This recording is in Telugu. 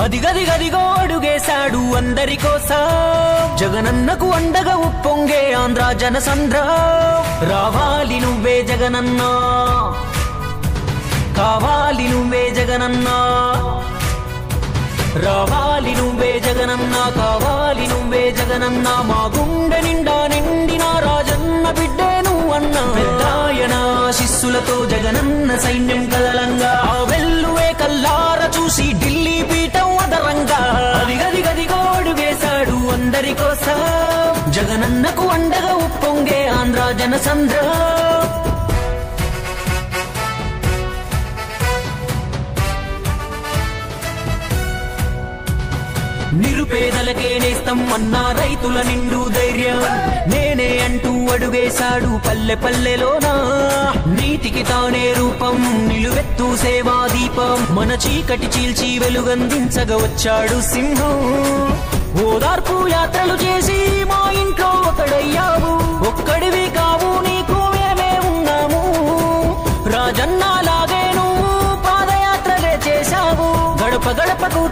అదిగదిగదిగో అడుగేశాడు అందరి కోసం జగనన్నకు అండగా ఉప్పొంగే ఆంధ్ర జనసంద్ర రావాలి నువ్వే జగనన్నా కావాలి నువ్వే జగనన్నా రావాలి నువ్వే జగనన్నా కావాలి నువ్వే జగనన్నా మా గుండె నిండా నిండిన రాజన్న బిడ్డే నువ్వన్నా పెద్దాయన ఆశీస్సులతో జగనన్న సైన్యం కదలంగా ఆ వెల్లువే కల్లార చూసి ఢిల్లీ పీఠం అదరంగా అదిగదిగదిగో అడుగేశాడు అందరి కోసం జగనన్నకు అండగా ఉప్పొంగే ఆంధ్ర జనసంద్ర నిరుపేదలకే నేస్తం అన్నా రైతుల నిండు ధైర్యం నేనే అంటూ అడుగేశాడు పల్లె పల్లెలోనా నీతికి తానే రూపం నిలువెత్తు సేవా దీపం మన చీకటి చీల్చి వెలుగందించగా వచ్చాడు సింహం ఓదార్పు యాత్రలు చేసి మా ఇంట్లో ఒకడయ్యావు ఒక్కడివి కావు నీకు మేమే ఉన్నాము రాజన్న లాగే నువ్వు పాదయాత్రలే చేశావు గడప గడపకు